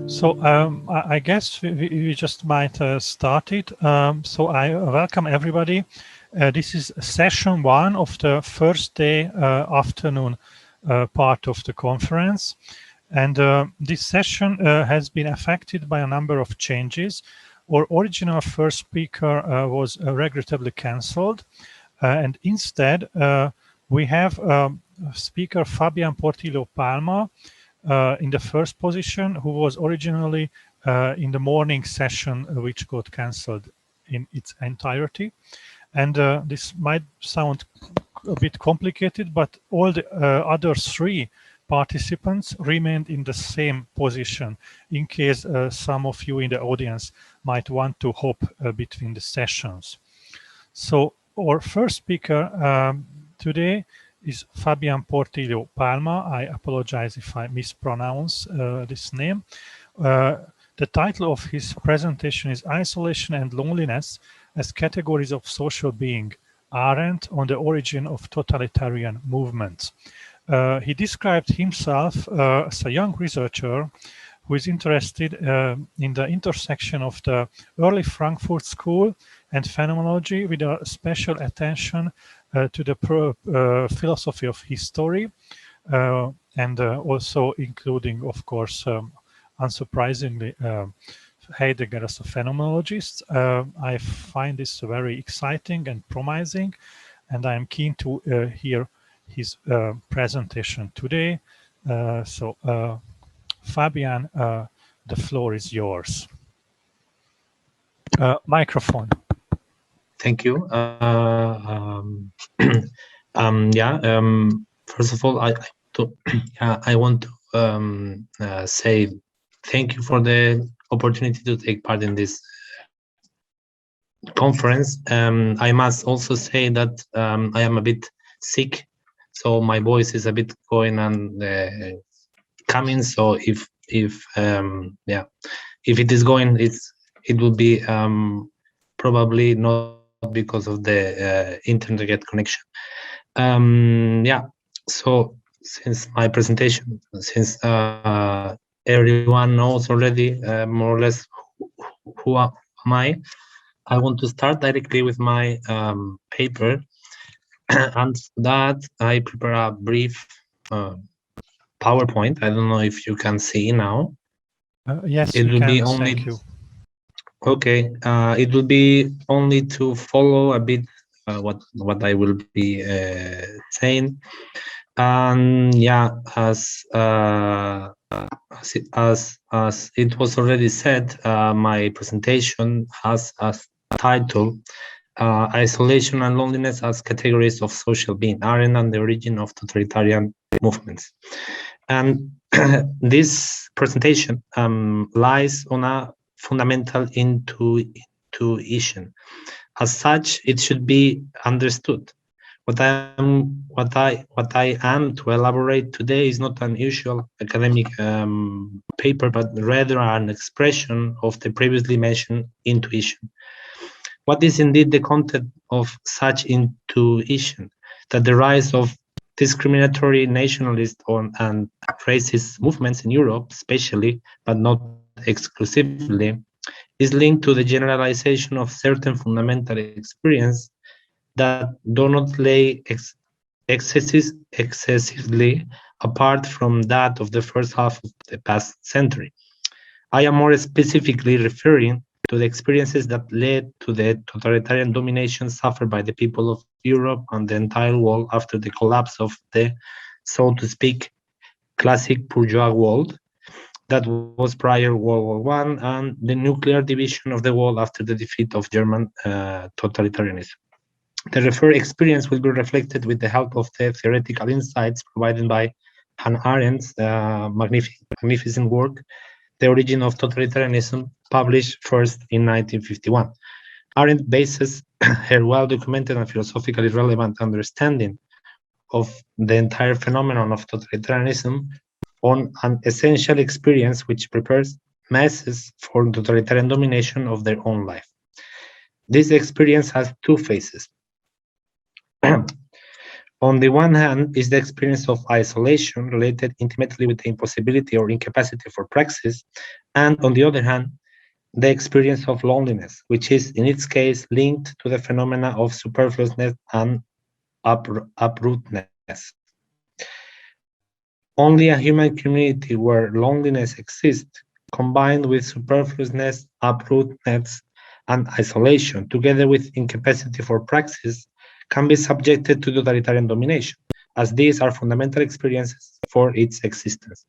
So I guess we just might start it. So I welcome everybody. This is session 1 of the first day afternoon part of the conference. And this session has been affected by a number of changes. Our original first speaker was regrettably cancelled. And instead, we have speaker Fabián Portillo Palma, in the first position, who was originally in the morning session, which got cancelled in its entirety. And this might sound a bit complicated, but all the other 3 participants remained in the same position, in case some of you in the audience might want to hop between the sessions. So our first speaker today is Fabián Portillo Palma. I apologize if I mispronounce this name. The title of his presentation is Isolation and Loneliness as Categories of Social Being, Arendt on the Origin of Totalitarian Movements. He described himself as a young researcher who is interested in the intersection of the early Frankfurt School and phenomenology, with a special attention to the philosophy of history, and also including, of course, unsurprisingly, Heidegger as a phenomenologist. I find this very exciting and promising, and I am keen to hear his presentation today. So, Fabián, the floor is yours. Microphone. Thank you. First of all, I want to say thank you for the opportunity to take part in this conference. I must also say that I am a bit sick, so my voice is a bit going and coming. So if it is going, it will be probably not because of the internet connection. So since my presentation, since everyone knows already more or less who am I want to start directly with my paper, and that I prepare a brief PowerPoint. I don't know if you can see now. Yes, it will be only. Thank you. Okay, it will be only to follow a bit what I will be saying, and as it was already said, my presentation has as title Isolation and Loneliness as Categories of Social Being, Arendt and the Origin of Totalitarian Movements. And this presentation lies on a fundamental intuition. As such, it should be understood. What I am to elaborate today is not an usual academic paper, but rather an expression of the previously mentioned intuition. What is indeed the content of such intuition? That the rise of discriminatory nationalist and racist movements in Europe, especially, but not exclusively, is linked to the generalization of certain fundamental experience that do not lay excessively apart from that of the first half of the past century. I am more specifically referring to the experiences that led to the totalitarian domination suffered by the people of Europe and the entire world after the collapse of the, so to speak, classic bourgeois world that was prior World War I, and the nuclear division of the world after the defeat of German totalitarianism. The referred experience will be reflected with the help of the theoretical insights provided by Hannah Arendt's magnificent work, The Origin of Totalitarianism, published first in 1951. Arendt bases her well-documented and philosophically relevant understanding of the entire phenomenon of totalitarianism on an essential experience which prepares masses for totalitarian domination of their own life. This experience has two phases. On the one hand is the experience of isolation related intimately with the impossibility or incapacity for praxis, and on the other hand, the experience of loneliness, which is in its case linked to the phenomena of superfluousness and uprootedness. Only a human community where loneliness exists, combined with superfluousness, uprootedness, and isolation, together with incapacity for praxis, can be subjected to totalitarian domination, as these are fundamental experiences for its existence.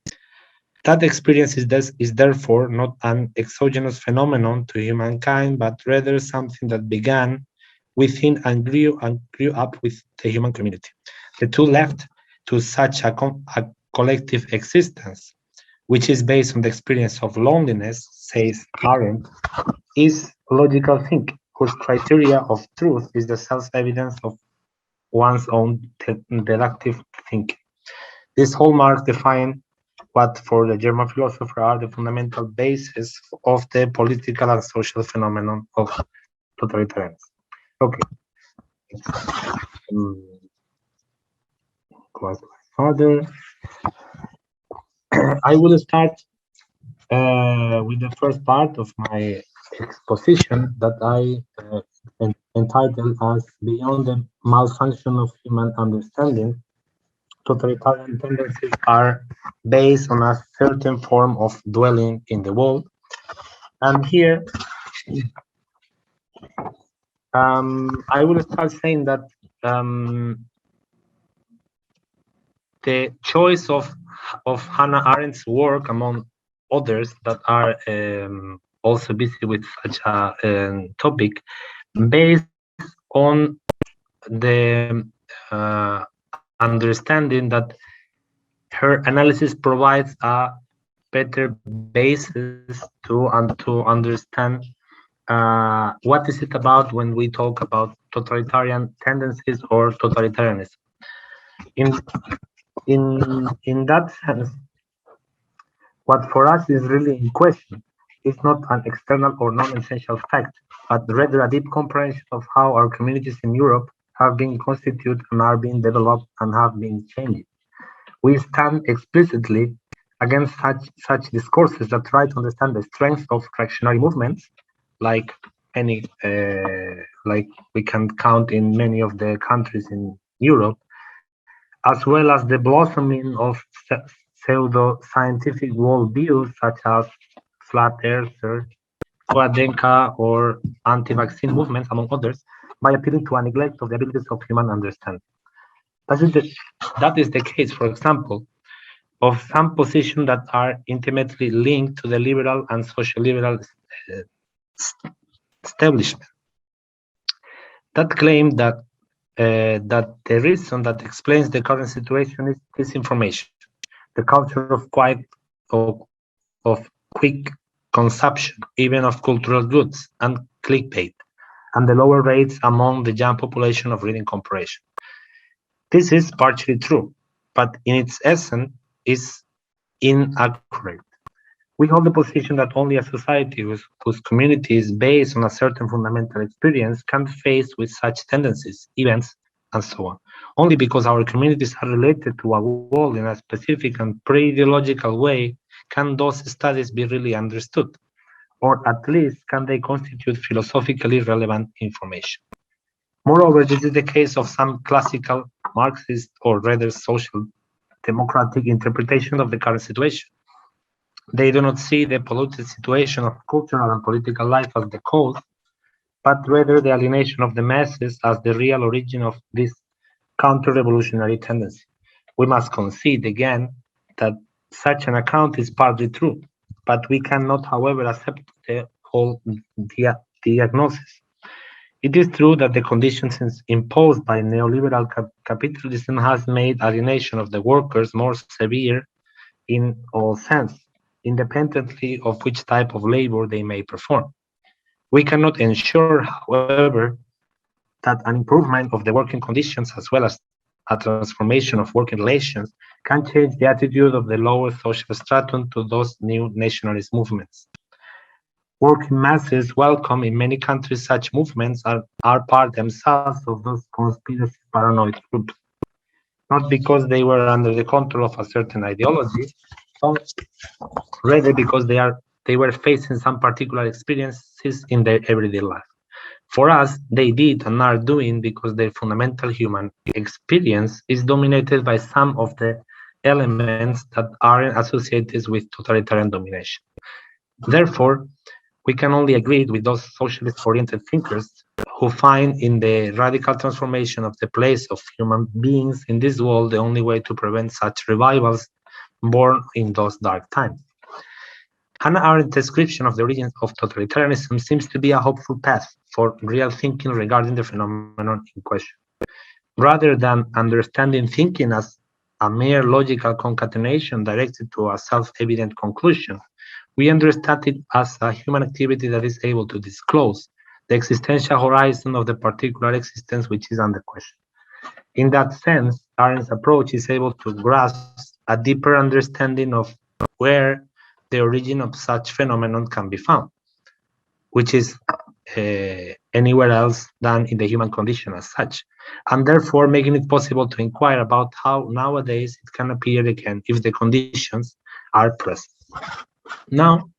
That experience is therefore not an exogenous phenomenon to humankind, but rather something that began within and grew up with the human community. The two left to such a collective existence, which is based on the experience of loneliness, says Arendt, is logical thinking, whose criteria of truth is the self-evidence of one's own deductive thinking. These hallmarks define what for the German philosopher are the fundamental basis of the political and social phenomenon of totalitarianism. Okay. Go further. I will start with the first part of my exposition that I entitled as Beyond the Malfunction of Human Understanding. Totalitarian tendencies are based on a certain form of dwelling in the world. And here, I will start saying that the choice of Hannah Arendt's work, among others that are also busy with such a topic, based on the understanding that her analysis provides a better basis to understand what is it about when we talk about totalitarian tendencies or totalitarianism. In that sense, what for us is really in question is not an external or non-essential fact, but rather a deep comprehension of how our communities in Europe have been constituted and are being developed and have been changing. We stand explicitly against such discourses that try to understand the strength of reactionary movements, like like we can count in many of the countries in Europe, as well as the blossoming of pseudo-scientific worldviews such as flat earthers, Koadenka, or anti-vaccine movements, among others, by appealing to a neglect of the abilities of human understanding. That is the case, for example, of some positions that are intimately linked to the liberal and social liberal establishment. That claim that the reason that explains the current situation is disinformation, the culture of quick consumption, even of cultural goods, and clickbait, and the lower rates among the young population of reading comprehension. This is partially true, but in its essence is inaccurate. We hold the position that only a society whose community is based on a certain fundamental experience can face with such tendencies, events, and so on, only because our communities are related to a world in a specific and pre-ideological way can those studies be really understood, or at least can they constitute philosophically relevant information. Moreover, this is the case of some classical Marxist or rather social democratic interpretation of the current situation. They do not see the polluted situation of cultural and political life as the cause, but rather the alienation of the masses as the real origin of this counter-revolutionary tendency. We must concede again that such an account is partly true, but we cannot, however, accept the whole diagnosis. It is true that the conditions imposed by neoliberal capitalism has made alienation of the workers more severe in all sense, independently of which type of labor they may perform. We cannot ensure, however, that an improvement of the working conditions as well as a transformation of working relations, can change the attitude of the lower social stratum to those new nationalist movements. Working masses welcome in many countries such movements are part themselves of those conspiracy paranoid groups, not because they were under the control of a certain ideology, but rather because they were facing some particular experiences in their everyday life. For us, they did and are doing because their fundamental human experience is dominated by some of the elements that are associated with totalitarian domination. Therefore, we can only agree with those socialist-oriented thinkers who find in the radical transformation of the place of human beings in this world the only way to prevent such revivals born in those dark times. Hannah Arendt's description of the origins of totalitarianism seems to be a hopeful path for real thinking regarding the phenomenon in question. Rather than understanding thinking as a mere logical concatenation directed to a self-evident conclusion, we understand it as a human activity that is able to disclose the existential horizon of the particular existence which is under question. In that sense, Arendt's approach is able to grasp a deeper understanding of where the origin of such phenomenon can be found, which is anywhere else than in the human condition as such, and therefore making it possible to inquire about how nowadays it can appear again if the conditions are present. Now,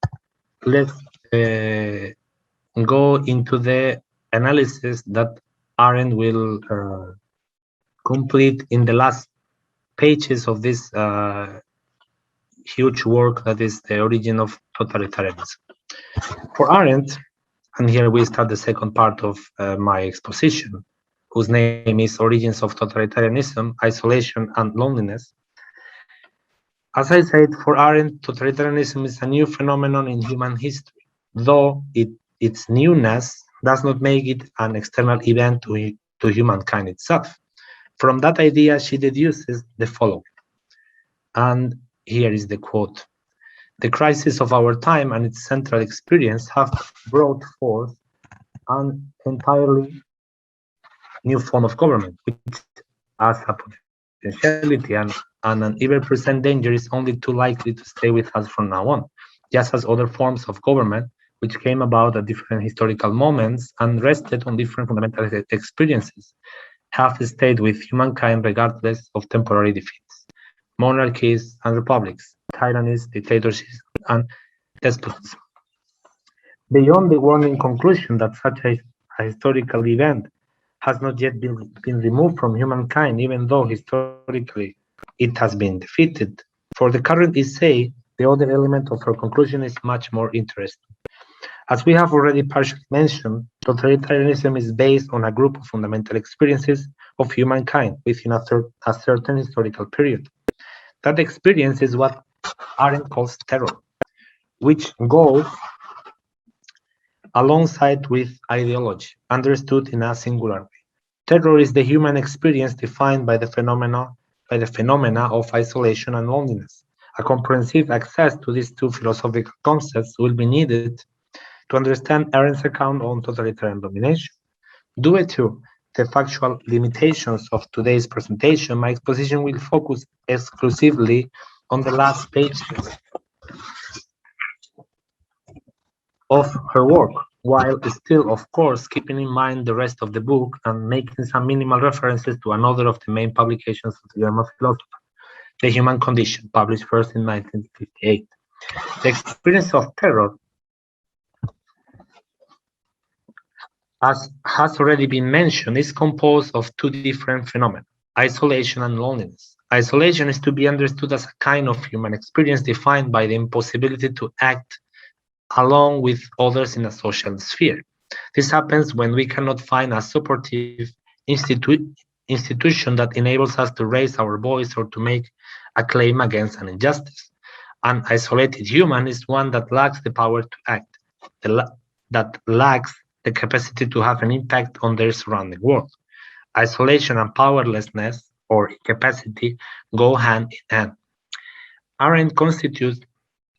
let's go into the analysis that Arendt will complete in the last pages of this huge work that is the origin of totalitarianism. For Arendt, and here we start the second part of my exposition, whose name is Origins of Totalitarianism, Isolation and Loneliness. As I said, for Arendt, totalitarianism is a new phenomenon in human history, though its newness does not make it an external event to humankind itself. From that idea, she deduces the following, and here is the quote: "The crisis of our time and its central experience have brought forth an entirely new form of government, which has a potentiality and an ever-present danger is only too likely to stay with us from now on, just as other forms of government, which came about at different historical moments and rested on different fundamental experiences, have stayed with humankind regardless of temporary defeats. Monarchies and republics, tyrannies, dictatorships, and despotism. Beyond the warning conclusion that such a historical event has not yet been removed from humankind, even though historically it has been defeated, for the current essay, the other element of her conclusion is much more interesting. As we have already partially mentioned, totalitarianism is based on a group of fundamental experiences of humankind within a certain historical period. That experience is what Arendt calls terror, which goes alongside with ideology, understood in a singular way. Terror is the human experience defined by the phenomena of isolation and loneliness. A comprehensive access to these two philosophical concepts will be needed to understand Arendt's account on totalitarian domination. Due to the factual limitations of today's presentation, my exposition will focus exclusively on the last pages of her work, while still, of course, keeping in mind the rest of the book and making some minimal references to another of the main publications of the German philosopher, The Human Condition, published first in 1958. The experience of terror, as has already been mentioned, is composed of two different phenomena, isolation and loneliness. Isolation is to be understood as a kind of human experience defined by the impossibility to act along with others in a social sphere. This happens when we cannot find a supportive institution that enables us to raise our voice or to make a claim against an injustice. An isolated human is one that lacks the power to act, that lacks the capacity to have an impact on their surrounding world. Isolation and powerlessness or incapacity go hand in hand. Arendt continues,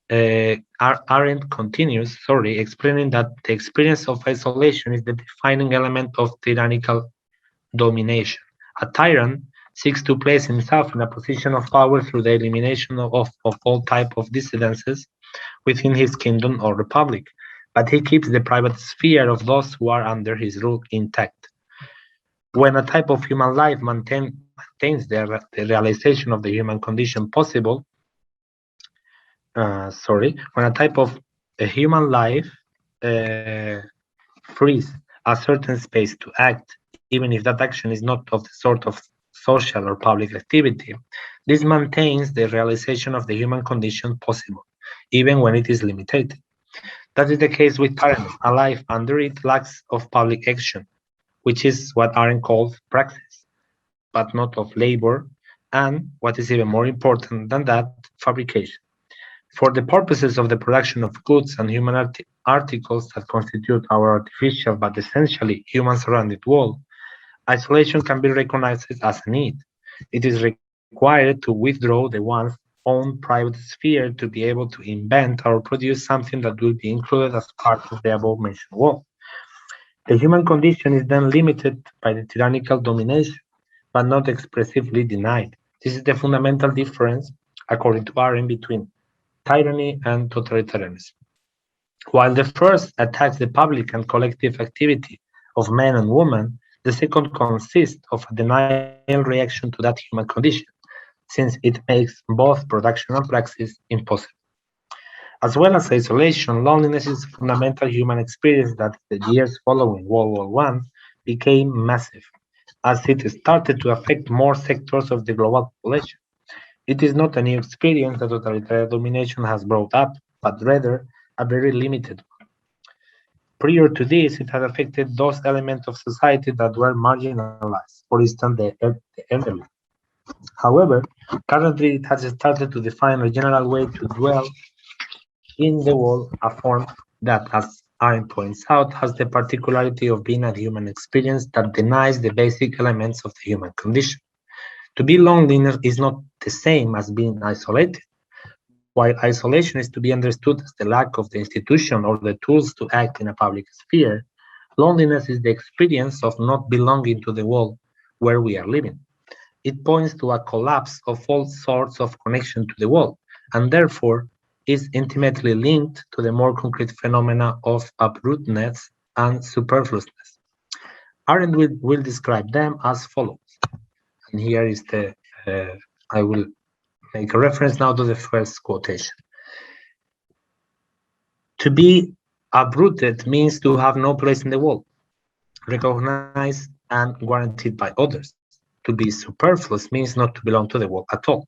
explaining that the experience of isolation is the defining element of tyrannical domination. A tyrant seeks to place himself in a position of power through the elimination of all type of dissidences within his kingdom or republic, but he keeps the private sphere of those who are under his rule intact. When a type of human life maintains the realization of the human condition possible, when a type of a human life frees a certain space to act, even if that action is not of the sort of social or public activity, this maintains the realization of the human condition possible, even when it is limited. That is the case with Arendt. A life under it lacks of public action, which is what Arendt calls praxis, but not of labor, and what is even more important than that, fabrication. For the purposes of the production of goods and human articles that constitute our artificial but essentially human surrounded world, isolation can be recognized as a need. It is required to withdraw the one's own private sphere to be able to invent or produce something that will be included as part of the above-mentioned world. The human condition is then limited by the tyrannical domination, but not expressively denied. This is the fundamental difference, according to Arendt, between tyranny and totalitarianism. While the first attacks the public and collective activity of men and women, the second consists of a denial reaction to that human condition, since it makes both production and praxis impossible. As well as isolation, loneliness is a fundamental human experience that in the years following World War I became massive, as it started to affect more sectors of the global population. It is not a new experience that totalitarian domination has brought up, but rather a very limited one. Prior to this, it had affected those elements of society that were marginalized, for instance, the elderly. However, currently it has started to define a general way to dwell in the world, a form that, as Arendt points out, has the particularity of being a human experience that denies the basic elements of the human condition. To be lonely is not the same as being isolated. While isolation is to be understood as the lack of the institution or the tools to act in a public sphere, loneliness is the experience of not belonging to the world where we are living. It points to a collapse of all sorts of connection to the world, and therefore is intimately linked to the more concrete phenomena of uprootedness and superfluousness. Arendt will describe them as follows. And here is I will make a reference now to the first quotation. To be uprooted means to have no place in the world, recognized and guaranteed by others. To be superfluous means not to belong to the world at all.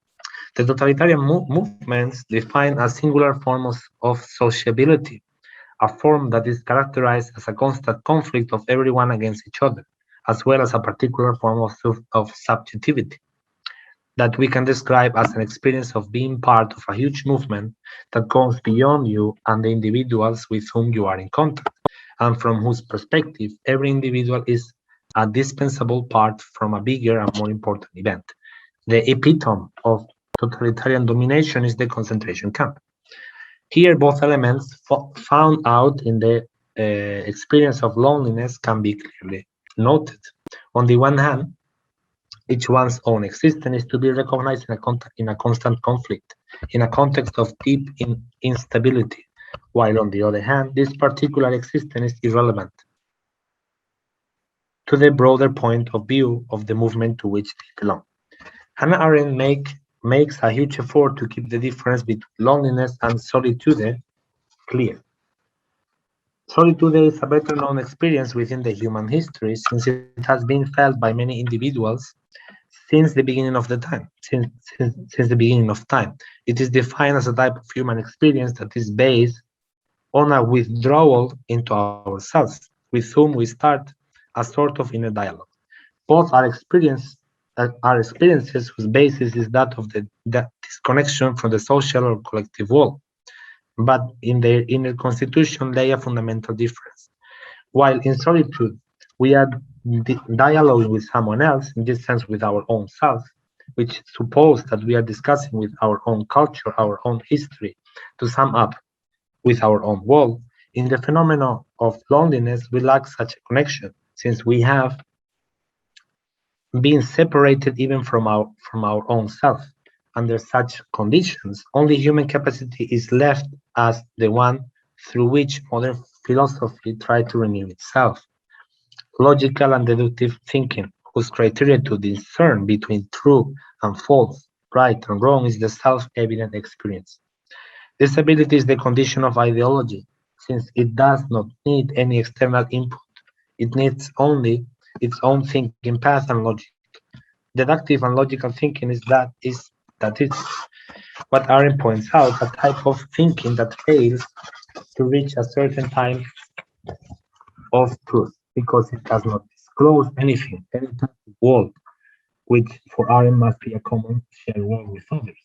The totalitarian movements define a singular form of sociability, a form that is characterized as a constant conflict of everyone against each other, as well as a particular form of subjectivity that we can describe as an experience of being part of a huge movement that goes beyond you and the individuals with whom you are in contact, and from whose perspective every individual is a dispensable part from a bigger and more important event. The epitome of totalitarian domination is the concentration camp. Here, both elements found out in the experience of loneliness can be clearly noted. On the one hand, each one's own existence is to be recognized in a constant conflict, in a context of deep instability, while on the other hand, this particular existence is irrelevant to the broader point of view of the movement to which they belong. Hannah Arendt makes a huge effort to keep the difference between loneliness and solitude clear. Solitude is a better known experience within the human history since it has been felt by many individuals since the beginning of the time. Since the beginning of time, it is defined as a type of human experience that is based on a withdrawal into ourselves, with whom we start a sort of inner dialogue. Both are experiences whose basis is that of the disconnection from the social or collective world, but in their inner constitution lay a fundamental difference. While in solitude we are dialoguing with someone else, in this sense with our own self, which suppose that we are discussing with our own culture, our own history, to sum up with our own world, in the phenomenon of loneliness we lack such a connection, since we have being separated even from our own self. Under such conditions, only human capacity is left as the one through which modern philosophy tried to renew itself. Logical and deductive thinking, whose criteria to discern between true and false, right and wrong, is the self-evident experience. This ability is the condition of ideology, since it does not need any external input. It needs only its own thinking path and logic. Deductive and logical thinking is what Arendt points out, a type of thinking that fails to reach a certain type of truth because it does not disclose anything, any type of world, which for Arendt must be a common shared world with others.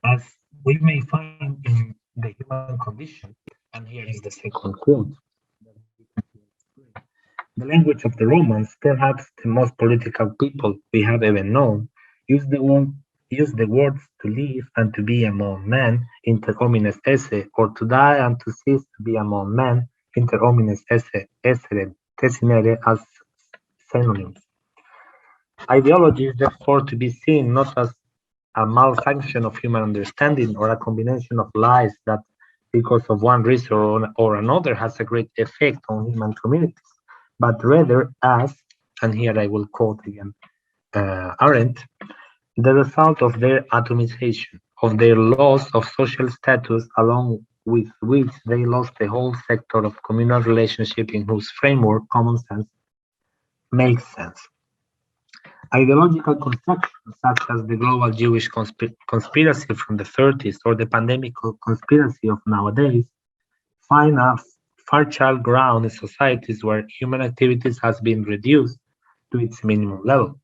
As we may find in the human condition, and here is the second quote. The language of the Romans, perhaps the most political people we have ever known, used the words to live and to be among men, inter homines esse, or to die and to cease to be among men, inter homines esse, essere, tessinere, as synonyms. Ideology is therefore to be seen not as a malfunction of human understanding or a combination of lies that, because of one reason or another, has a great effect on human communities, but rather as, and here I will quote again Arendt, the result of their atomization, of their loss of social status, along with which they lost the whole sector of communal relationship in whose framework common sense makes sense. Ideological constructions such as the global Jewish conspiracy from the 30s or the pandemic conspiracy of nowadays find a fertile ground in societies where human activities has been reduced to its minimum level.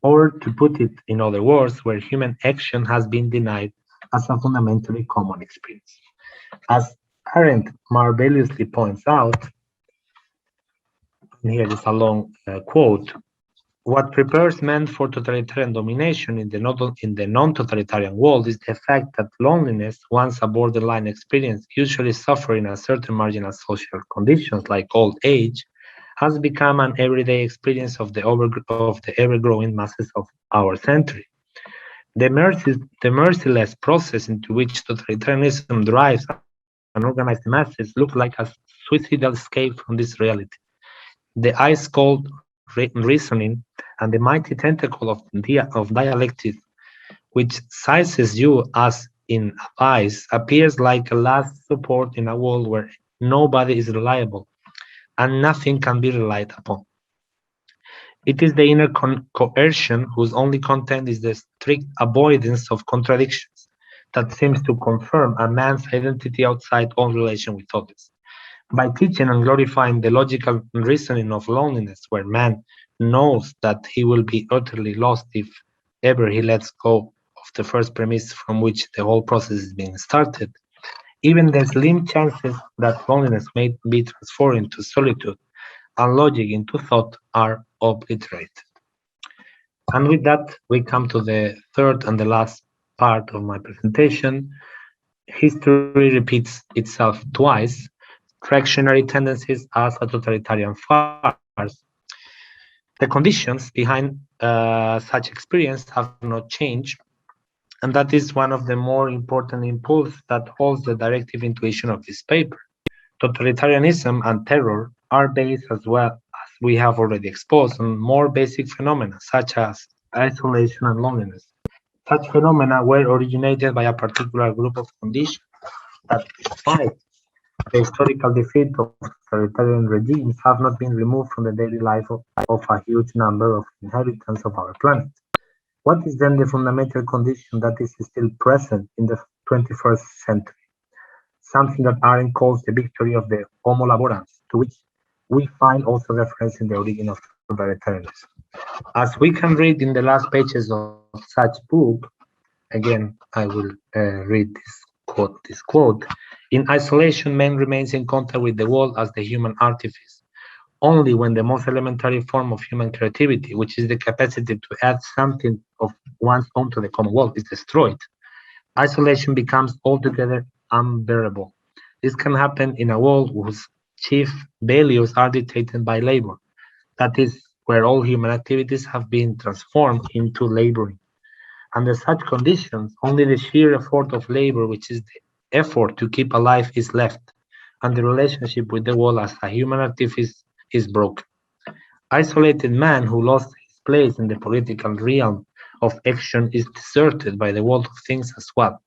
Or to put it in other words, where human action has been denied as a fundamentally common experience. As Arendt marvelously points out, and here is a long quote, what prepares men for totalitarian domination in the non-totalitarian world is the fact that loneliness, once a borderline experience, usually suffering a certain marginal social conditions like old age, has become an everyday experience of the ever-growing masses of our century. The merciless process into which totalitarianism drives and organizes the masses look like a suicidal escape from this reality. The ice-cold reasoning and the mighty tentacle of dialectics, which sizes you as in a vice, appears like a last support in a world where nobody is reliable and nothing can be relied upon. It is the inner coercion whose only content is the strict avoidance of contradictions that seems to confirm a man's identity outside all relation with others. By teaching and glorifying the logical reasoning of loneliness, where man knows that he will be utterly lost if ever he lets go of the first premise from which the whole process is being started, even the slim chances that loneliness may be transformed into solitude and logic into thought are obliterated. And with that, we come to the third and the last part of my presentation. History repeats itself twice. Reactionary tendencies as a totalitarian farce. The conditions behind such experience have not changed, and that is one of the more important impulses that holds the directive intuition of this paper. Totalitarianism and terror are based, as well as we have already exposed, on more basic phenomena such as isolation and loneliness. Such phenomena were originated by a particular group of conditions that, despite the historical defeat of totalitarian regimes, have not been removed from the daily life of a huge number of inhabitants of our planet. What is then the fundamental condition that is still present in the 21st century? Something that Arendt calls the victory of the homo laborans, to which we find also reference in the origin of totalitarianism. As we can read in the last pages of such book, again, I will read this quote. In isolation, man remains in contact with the world as the human artifice. Only when the most elementary form of human creativity, which is the capacity to add something of one's own to the common world, is destroyed, isolation becomes altogether unbearable. This can happen in a world whose chief values are dictated by labor, that is, where all human activities have been transformed into laboring. Under such conditions, only the sheer effort of labor, which is the effort to keep alive, is left, and the relationship with the world as a human artifice is broken. Isolated man who lost his place in the political realm of action is deserted by the world of things as well,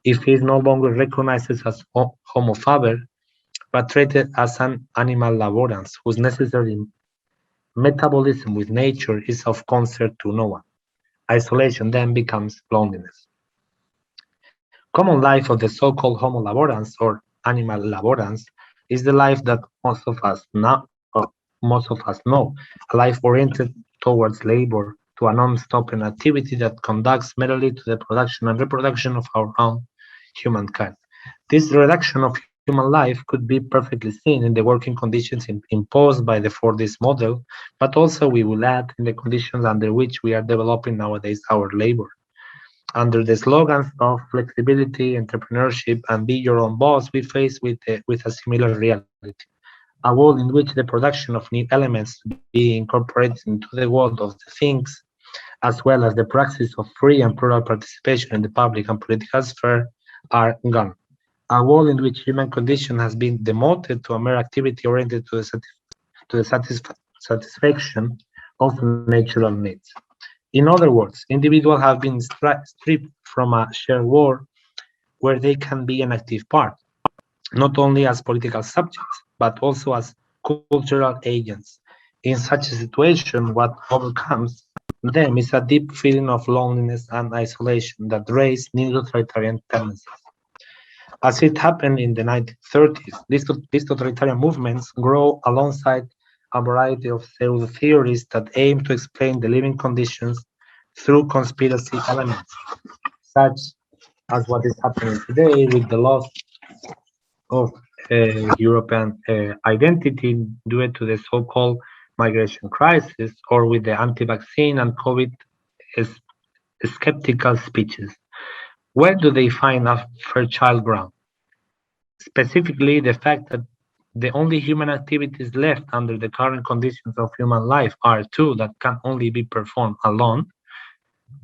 if he is no longer recognized as homo faber, but treated as an animal laborans, whose necessary metabolism with nature is of concert to no one. Isolation then becomes loneliness. Common life of the so-called homo laborans or animal laborans is the life that most of us know, a life oriented towards labor, to a non-stopping activity that conducts merely to the production and reproduction of our own humankind. This reduction of human life could be perfectly seen in the working conditions imposed by the Fordist model, but also, we will add, in the conditions under which we are developing nowadays our labor. Under the slogans of flexibility, entrepreneurship, and be your own boss, we face with a similar reality. A world in which the production of new elements to be incorporated into the world of the things, as well as the practice of free and plural participation in the public and political sphere, are gone. A world in which human condition has been demoted to a mere activity oriented to the satisfaction of natural needs. In other words, individuals have been stripped from a shared world where they can be an active part, not only as political subjects, but also as cultural agents. In such a situation, what overcomes them is a deep feeling of loneliness and isolation that raise new totalitarian tendencies. As it happened in the 1930s, these totalitarian movements grow alongside a variety of pseudo-theories that aim to explain the living conditions through conspiracy elements, such as what is happening today with the loss of European identity due to the so-called migration crisis, or with the anti-vaccine and COVID skeptical speeches. Where do they find a fertile ground? Specifically, the fact that the only human activities left under the current conditions of human life are two that can only be performed alone: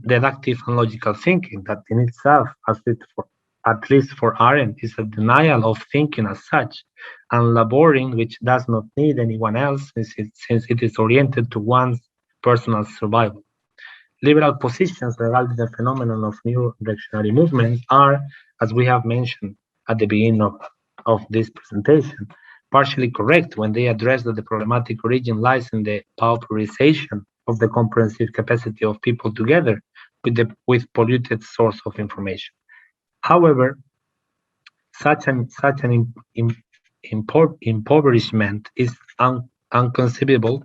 deductive and logical thinking, that in itself, at least for Arendt, is a denial of thinking as such, and laboring, which does not need anyone else since it is oriented to one's personal survival. Liberal positions regarding the phenomenon of new reactionary movements are, as we have mentioned at the beginning of this presentation, partially correct when they address that the problematic origin lies in the pauperization of the comprehensive capacity of people together with polluted source of information. However, such an impoverishment is unconceivable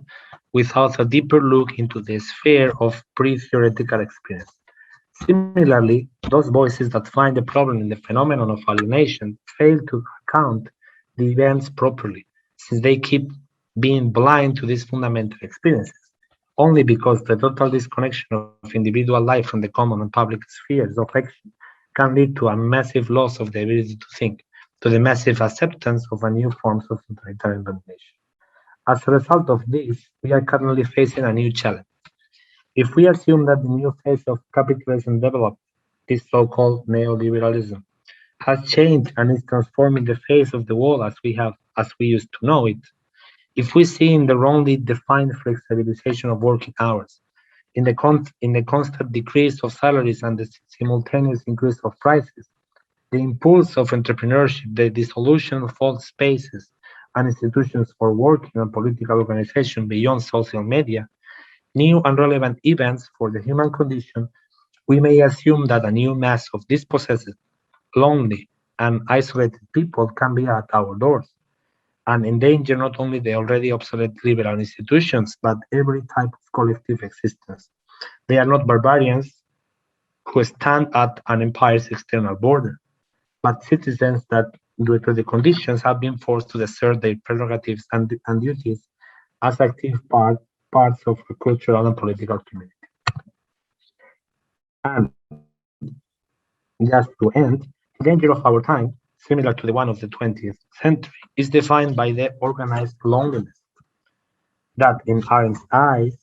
without a deeper look into the sphere of pre-theoretical experience. Similarly, those voices that find the problem in the phenomenon of alienation fail to account the events properly, since they keep being blind to these fundamental experiences, only because the total disconnection of individual life from the common and public spheres of action can lead to a massive loss of the ability to think, to the massive acceptance of a new forms of totalitarian domination. As a result of this, we are currently facing a new challenge. If we assume that the new phase of capitalism developed, this so-called neoliberalism, has changed and is transforming the face of the world as we used to know it, if we see in the wrongly defined flexibilization of working hours, in the constant decrease of salaries and the simultaneous increase of prices, the impulse of entrepreneurship, the dissolution of all spaces and institutions for working and political organization beyond social media, new and relevant events for the human condition, we may assume that a new mass of dispossessed, lonely, and isolated people can be at our doors and endanger not only the already obsolete liberal institutions, but every type of collective existence. They are not barbarians who stand at an empire's external border, but citizens that, due to the conditions, have been forced to desert their prerogatives and duties as active parts of a cultural and political community. And just to end, the danger of our time, similar to the one of the 20th century, is defined by the organized loneliness. that in Arendt's eyes,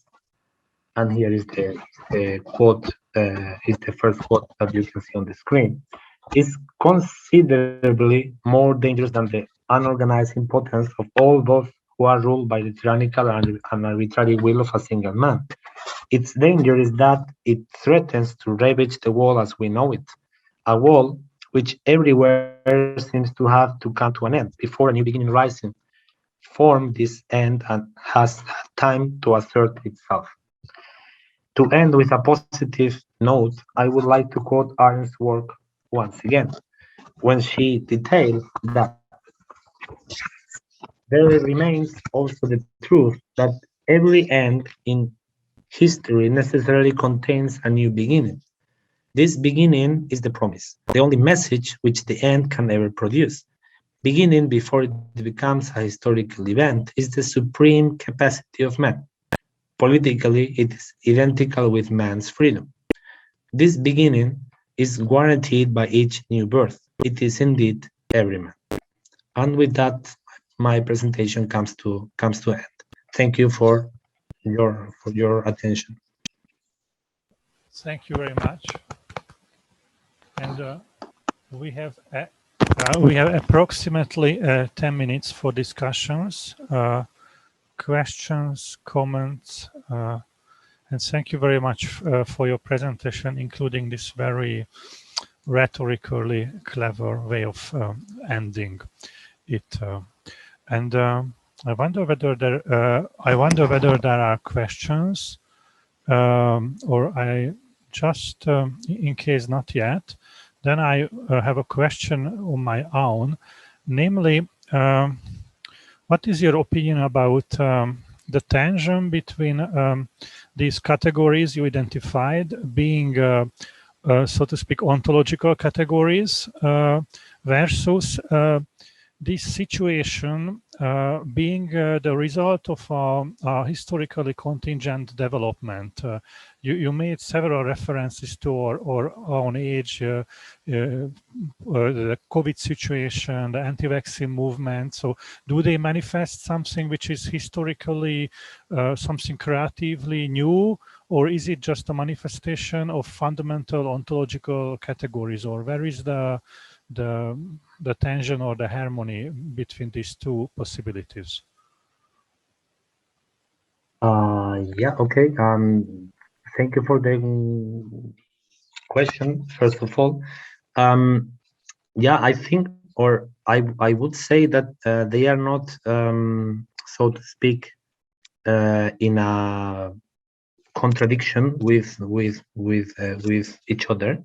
and here is the quote, is the first quote that you can see on the screen, is considerably more dangerous than the unorganized impotence of all those who are ruled by the tyrannical and arbitrary will of a single man. Its danger is that it threatens to ravage the world as we know it, a wall which everywhere seems to have to come to an end before a new beginning rising form this end and has had time to assert itself. To end with a positive note, I would like to quote Arendt's work once again, when she details that there remains also the truth that every end in history necessarily contains a new beginning. This beginning is the promise, the only message which the end can ever produce. Beginning before it becomes a historical event is the supreme capacity of man. Politically, it is identical with man's freedom. This beginning is guaranteed by each new birth. It is indeed every man. And with that, my presentation comes to end. Thank you for your attention. Thank you very much. And we have approximately 10 minutes for discussions, questions, comments, and thank you very much for your presentation, including this very rhetorically clever way of ending it. And I wonder whether there are questions, or I just, in case not yet, then I have a question on my own, namely, what is your opinion about the tension between these categories you identified being, so to speak, ontological categories versus this situation being the result of a historically contingent development? You made several references to our own age, the COVID situation, the anti-vaccine movement. So do they manifest something which is historically something creatively new, or is it just a manifestation of fundamental ontological categories, or where is the tension or the harmony between these two possibilities? Yeah, okay. Thank you for the question, first of all. Yeah, I think, or I would say that they are not, so to speak, in a contradiction with each other.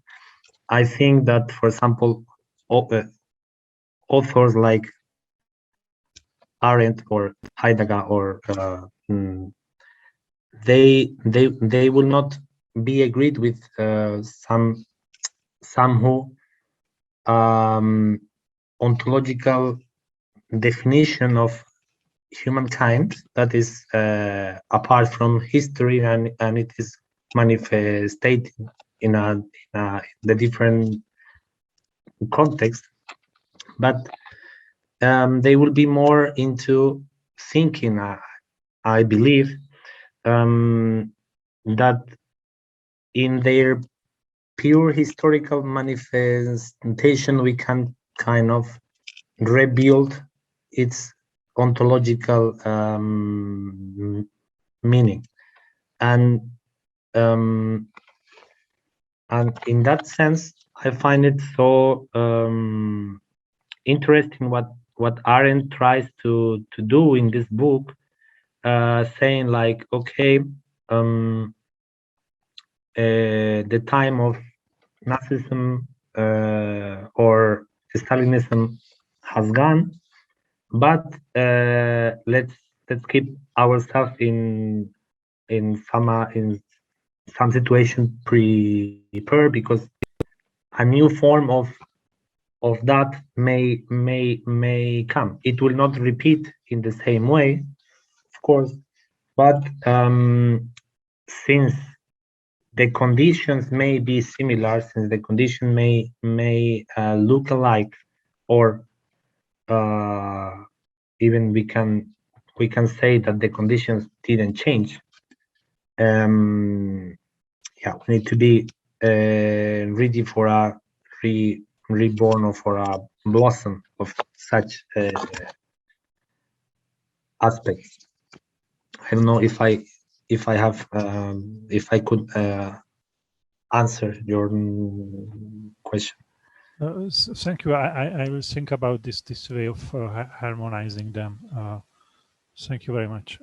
I think that, for example, authors like Arendt or Heidegger or they will not be agreed with some who ontological definition of humankind that is apart from history, and it is manifested in the different context, but they will be more into thinking, I believe, that in their pure historical manifestation we can kind of rebuild its ontological meaning, and in that sense I find it so interesting what Arendt tries to do in this book, saying like, okay, the time of Nazism or Stalinism has gone, but let's keep ourselves in some situation prepared, because a new form of that may come. It will not repeat in the same way, of course, but since the conditions may be similar, since the condition may look alike, or even we can we can say that the conditions didn't change. Yeah, we need to be ready for a reborn or for a blossom of such aspects. I don't know if I have if I could answer your question. Thank you. I will think about this way of harmonizing them. Thank you very much.